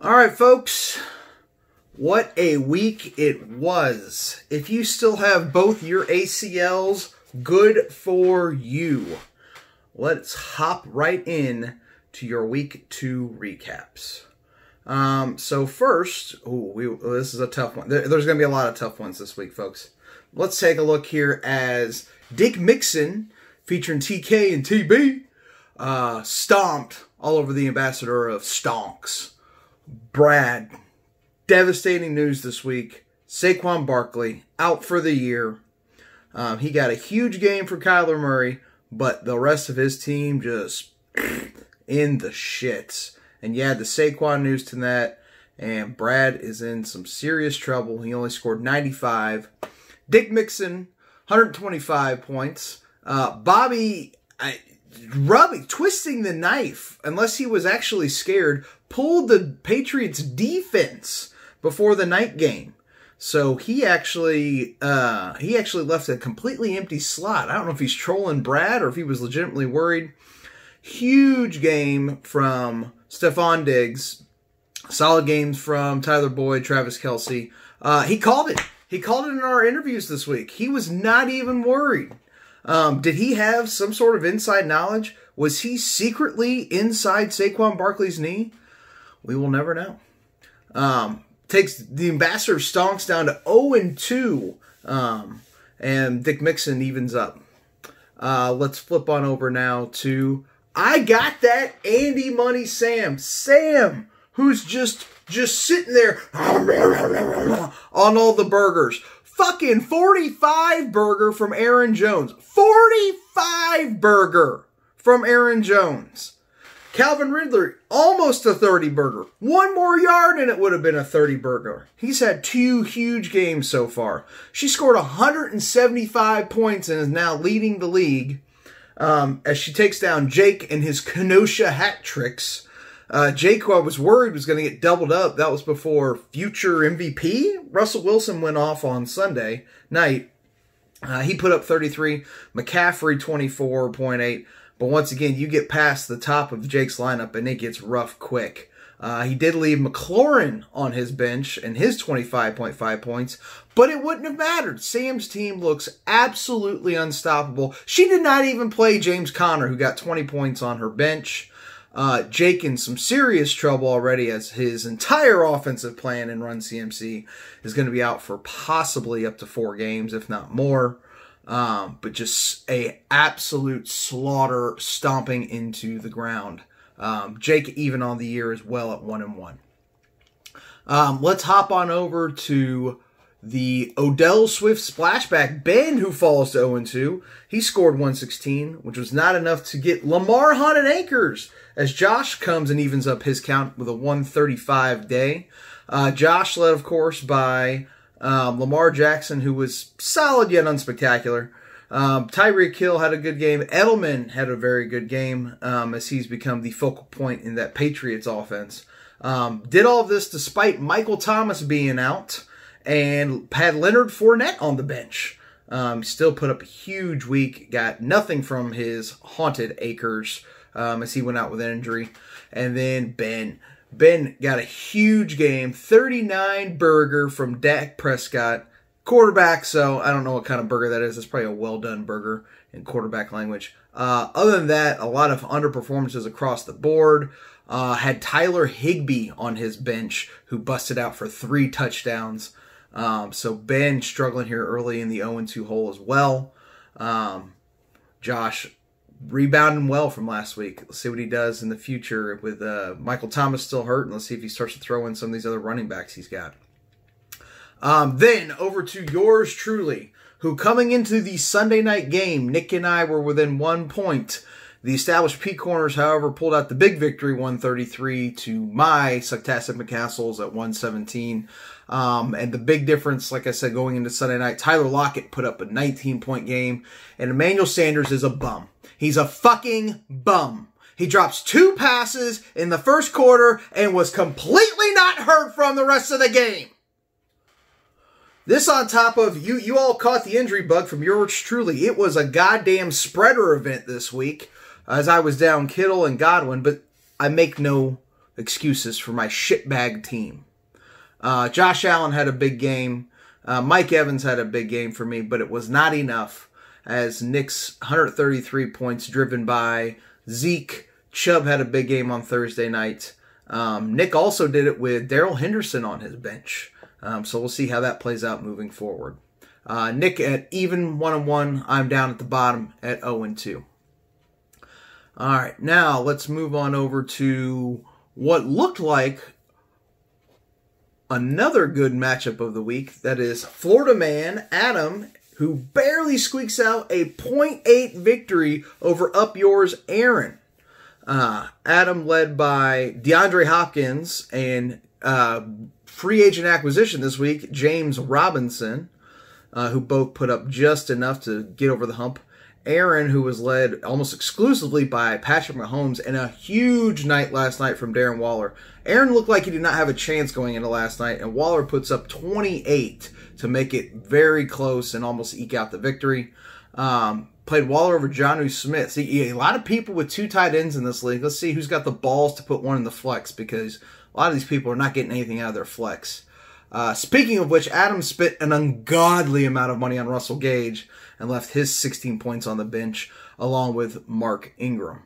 All right, folks. What a week it was. If you still have both your ACLs, good for you. Let's hop right in to your week 2 recaps. So first, this is a tough one. There's going to be a lot of tough ones this week, folks. Let's take a look here as Dick Mixon, featuring TK and TB, stomped all over the ambassador of stonks. Brad, devastating news this week. Saquon Barkley out for the year. He got a huge game for Kyler Murray, but the rest of his team just in the shits. And you add the Saquon news to that, and Brad is in some serious trouble. He only scored 95. Dick Mixon, 125 points. Bobby, twisting the knife, unless he was actually scared, pulled the Patriots defense before the night game. So he actually left a completely empty slot. I don't know if he's trolling Brad or if he was legitimately worried. Huge game from Stephon Diggs. Solid games from Tyler Boyd, Travis Kelce. He called it. He called it in our interviews this week. He was not even worried. Did he have some sort of inside knowledge? Was he secretly inside Saquon Barkley's knee? We will never know. Takes the ambassador stonks down to 0-2, and Dick Mixon evens up. Let's flip on over now to I got that Andy Money Sam. Sam, who's just sitting there on all the burgers. Fucking 45 burger from Aaron Jones. 45 burger from Aaron Jones. Calvin Ridley, almost a 30 burger. One more yard and it would have been a 30 burger. He's had 2 huge games so far. She scored 175 points and is now leading the league as she takes down Jake and his Kenosha hat tricks. Jake, who I was worried was going to get doubled up. That was before future MVP Russell Wilson went off on Sunday night. He put up 33. McCaffrey, 24.8. But once again, you get past the top of Jake's lineup, and it gets rough quick. He did leave McLaurin on his bench and his 25.5 points, but it wouldn't have mattered. Sam's team looks absolutely unstoppable. She did not even play James Conner, who got 20 points on her bench. Jake in some serious trouble already as his entire offensive plan in Run CMC is going to be out for possibly up to 4 games, if not more. But just a absolute slaughter stomping into the ground. Jake even on the year as well at 1-1. Let's hop on over to the Odell Swift splashback. Ben, who falls to 0-2. He scored 116, which was not enough to get Lamar Hunt and Akers, as Josh comes and evens up his count with a 135 day. Josh led, of course, by Lamar Jackson, who was solid yet unspectacular. Tyreek Hill had a good game. Edelman had a very good game as he's become the focal point in that Patriots offense. Did all of this despite Michael Thomas being out and had Leonard Fournette on the bench. Still put up a huge week. Got nothing from his haunted Akers as he went out with an injury. And then Ben got a huge game. 39 burger from Dak Prescott. Quarterback, so I don't know what kind of burger that is. It's probably a well-done burger in quarterback language. Other than that, a lot of underperformances across the board. Had Tyler Higbee on his bench, who busted out for 3 touchdowns. So Ben struggling here early in the 0-2 hole as well. Josh rebounding well from last week. Let's see what he does in the future with Michael Thomas still hurt, and let's see if he starts to throw in some of these other running backs he's got. Then over to yours truly, who coming into the Sunday night game, Nick and I were within 1 point. The established P Corners, however, pulled out the big victory, 133 to my Sucktastic McCastles at 117. And the big difference, like I said, going into Sunday night, Tyler Lockett put up a 19-point game, and Emmanuel Sanders is a bum. He's a fucking bum. He drops 2 passes in the first quarter and was completely not heard from the rest of the game. This on top of, you all caught the injury bug from yours truly. It was a goddamn spreader event this week, as I was down Kittle and Godwin, but I make no excuses for my shitbag team. Josh Allen had a big game. Mike Evans had a big game for me, but it was not enough as Nick's 133 points driven by Zeke. Chubb had a big game on Thursday night. Nick also did it with Darrell Henderson on his bench. So we'll see how that plays out moving forward. Nick at even 1-1. I'm down at the bottom at 0-2. All right, now let's move on over to what looked like another good matchup of the week. That is Florida man Adam, who barely squeaks out a 0.8 victory over Up Yours Aaron. Adam led by DeAndre Hopkins and free agent acquisition this week, James Robinson, who both put up just enough to get over the hump. Aaron, who was led almost exclusively by Patrick Mahomes, and a huge night last night from Darren Waller. Aaron looked like he did not have a chance going into last night, and Waller puts up 28 to make it very close and almost eke out the victory. Played Waller over Jonnu Smith. See, a lot of people with 2 tight ends in this league. Let's see who's got the balls to put one in the flex, because a lot of these people are not getting anything out of their flex. Speaking of which, Adam spent an ungodly amount of money on Russell Gage and left his 16 points on the bench along with Mark Ingram.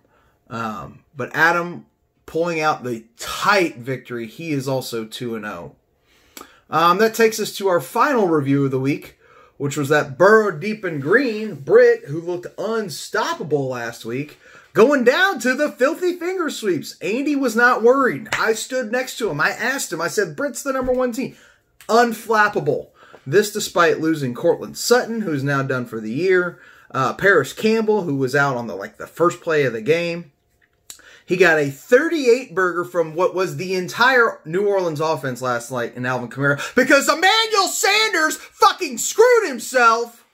But Adam pulling out the tight victory. He is also 2-0. That takes us to our final review of the week, which was that burrow deep in green, Britt, who looked unstoppable last week, going down to the filthy finger sweeps. Andy was not worried. I stood next to him. I asked him. I said, Britt's the #1 team. Unflappable. This despite losing Cortland Sutton, who's now done for the year. Paris Campbell, who was out on the first play of the game. He got a 38 burger from what was the entire New Orleans offense last night in Alvin Kamara because Emmanuel Sanders fucking screwed himself.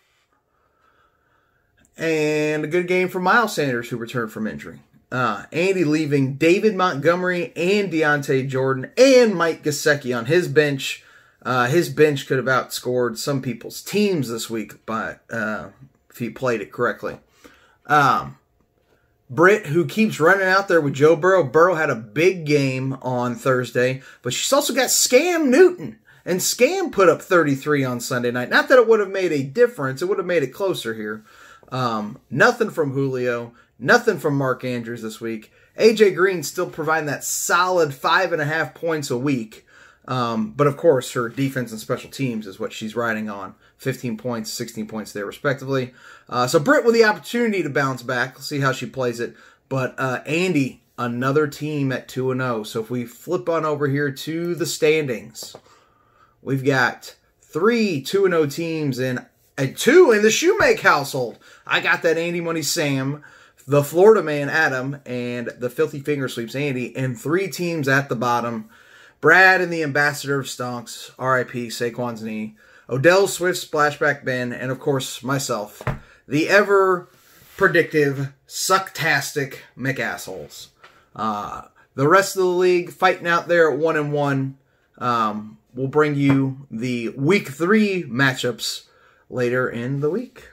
And a good game for Miles Sanders, who returned from injury. Andy leaving David Montgomery and Deontay Jordan and Mike Gesicki on his bench. His bench could have outscored some people's teams this week, but if he played it correctly. Britt, who keeps running out there with Joe Burrow. Burrow had a big game on Thursday, but she's also got Scam Newton. And Scam put up 33 on Sunday night. Not that it would have made a difference. It would have made it closer here. Nothing from Julio. Nothing from Mark Andrews this week. AJ Green still providing that solid 5.5 points a week. But of course, her defense and special teams is what she's riding on. 15 points, 16 points there, respectively. So Britt with the opportunity to bounce back. Let's see how she plays it. But Andy, another team at 2-0. So if we flip on over here to the standings, we've got 3 2-0 teams and 2 in the Shoemake household. I got that Andy Money Sam, the Florida man Adam, and the Filthy Finger Sweeps Andy, and 3 teams at the bottom. Brad and the Ambassador of Stonks, R.I.P. Saquon's knee. Odell Swift, Splashback Ben, and of course myself, the ever predictive, sucktastic McAssholes. The rest of the league fighting out there at 1-1. We'll bring you the week 3 matchups later in the week.